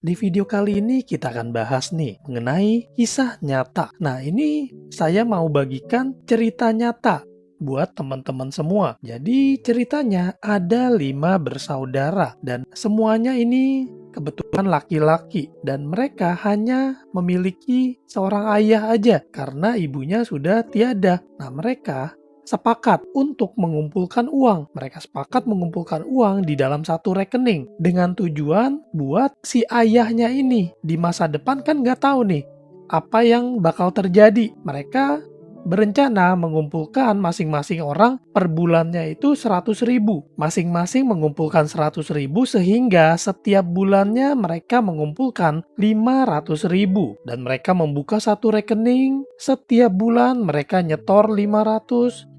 Di video kali ini kita akan bahas nih mengenai kisah nyata. Nah, ini saya mau bagikan cerita nyata buat teman-teman semua. Jadi ceritanya ada 5 bersaudara dan semuanya ini kebetulan laki-laki dan mereka hanya memiliki seorang ayah aja karena ibunya sudah tiada. Nah, mereka sepakat untuk mengumpulkan uang. Mereka sepakat mengumpulkan uang di dalam satu rekening dengan tujuan buat si ayahnya ini di masa depan kan nggak tahu nih apa yang bakal terjadi. Mereka berencana mengumpulkan masing-masing orang per bulannya itu 100.000. Masing-masing mengumpulkan 100.000 sehingga setiap bulannya mereka mengumpulkan 500.000. Dan mereka membuka satu rekening, setiap bulan mereka nyetor 500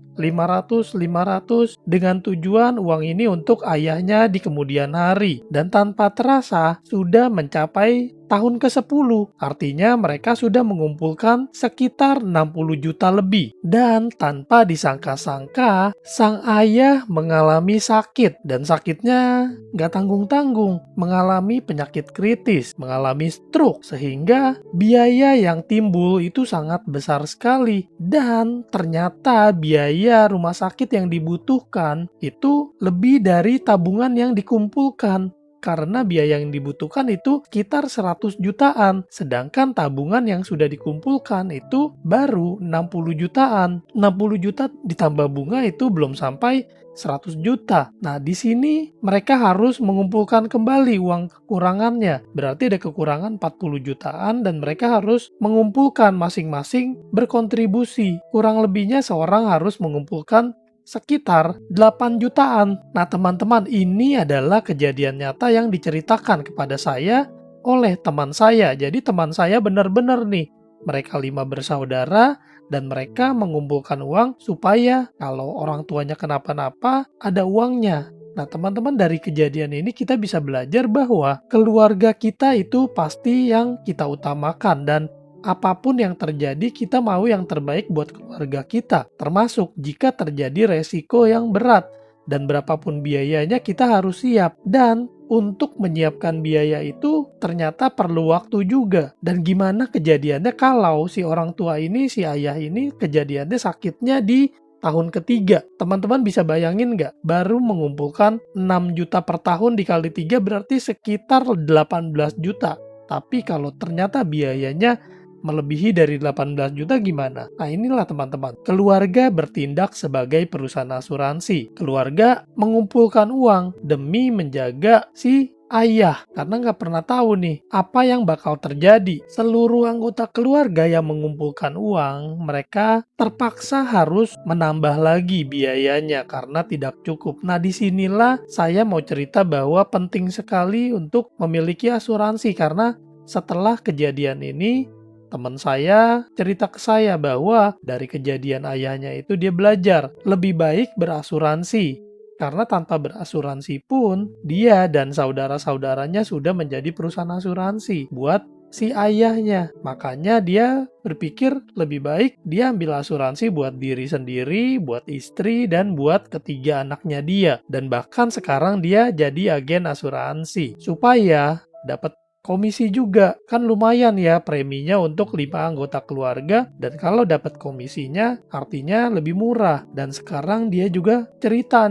dengan tujuan uang ini untuk ayahnya di kemudian hari. Dan tanpa terasa sudah mencapai tahun ke-10. Artinya mereka sudah mengumpulkan sekitar 60 juta lebih. Dan tanpa disangka-sangka, sang ayah mengalami sakit. Dan sakitnya nggak tanggung-tanggung. Mengalami penyakit kritis, mengalami stroke. Sehingga biaya yang timbul itu sangat besar sekali. Dan ternyata biaya rumah sakit yang dibutuhkan itu lebih dari tabungan yang dikumpulkan. Karena biaya yang dibutuhkan itu sekitar 100 jutaan. Sedangkan tabungan yang sudah dikumpulkan itu baru 60 jutaan. 60 juta ditambah bunga itu belum sampai 100 juta. Nah, di sini mereka harus mengumpulkan kembali uang kekurangannya. Berarti ada kekurangan 40 jutaan dan mereka harus mengumpulkan masing-masing berkontribusi. Kurang lebihnya seorang harus mengumpulkan sekitar 8 jutaan. Nah, teman-teman, ini adalah kejadian nyata yang diceritakan kepada saya oleh teman saya. Jadi teman saya benar-benar nih, mereka 5 bersaudara dan mereka mengumpulkan uang supaya kalau orang tuanya kenapa-napa ada uangnya. Nah, teman-teman, dari kejadian ini kita bisa belajar bahwa keluarga kita itu pasti yang kita utamakan dan apapun yang terjadi, kita mau yang terbaik buat keluarga kita. Termasuk jika terjadi resiko yang berat. Dan berapapun biayanya kita harus siap. Dan untuk menyiapkan biaya itu ternyata perlu waktu juga. Dan gimana kejadiannya kalau si orang tua ini, si ayah ini kejadiannya sakitnya di tahun ketiga. Teman-teman bisa bayangin nggak? Baru mengumpulkan 6 juta per tahun dikali 3 berarti sekitar 18 juta. Tapi kalau ternyata biayanya melebihi dari 18 juta gimana? Nah, inilah teman-teman. Keluarga bertindak sebagai perusahaan asuransi. Keluarga mengumpulkan uang demi menjaga si ayah. Karena nggak pernah tahu nih apa yang bakal terjadi. Seluruh anggota keluarga yang mengumpulkan uang, mereka terpaksa harus menambah lagi biayanya karena tidak cukup. Nah, disinilah saya mau cerita bahwa penting sekali untuk memiliki asuransi. Karena setelah kejadian ini, teman saya cerita ke saya bahwa dari kejadian ayahnya itu dia belajar lebih baik berasuransi. Karena tanpa berasuransi pun dia dan saudara-saudaranya sudah menjadi perusahaan asuransi buat si ayahnya. Makanya dia berpikir lebih baik dia ambil asuransi buat diri sendiri, buat istri, dan buat ketiga anaknya dia. Dan bahkan sekarang dia jadi agen asuransi supaya dapat komisi juga. Kan lumayan ya preminya untuk 5 anggota keluarga, dan kalau dapat komisinya artinya lebih murah. Dan sekarang dia juga cerita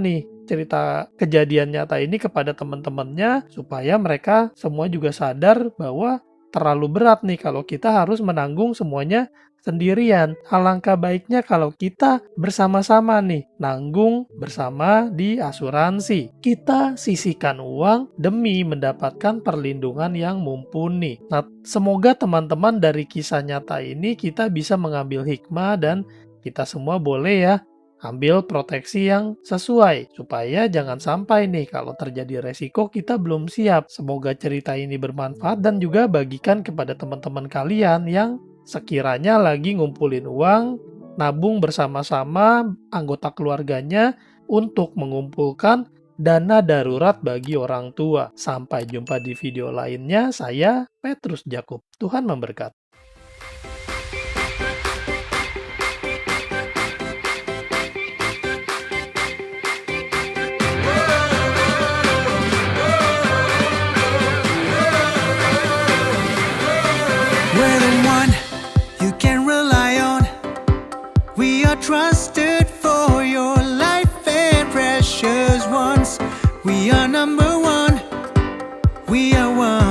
kejadian nyata ini kepada teman-temannya supaya mereka semua juga sadar bahwa terlalu berat nih kalau kita harus menanggung semuanya sendirian. Alangkah baiknya kalau kita bersama-sama nih nanggung bersama di asuransi. Kita sisihkan uang demi mendapatkan perlindungan yang mumpuni. Nah, semoga teman-teman dari kisah nyata ini kita bisa mengambil hikmah dan kita semua boleh ya ambil proteksi yang sesuai supaya jangan sampai nih kalau terjadi resiko kita belum siap. Semoga cerita ini bermanfaat dan juga bagikan kepada teman-teman kalian yang sekiranya lagi ngumpulin uang, nabung bersama-sama anggota keluarganya untuk mengumpulkan dana darurat bagi orang tua. Sampai jumpa di video lainnya, saya Petrus Jakub. Tuhan memberkati. We are one.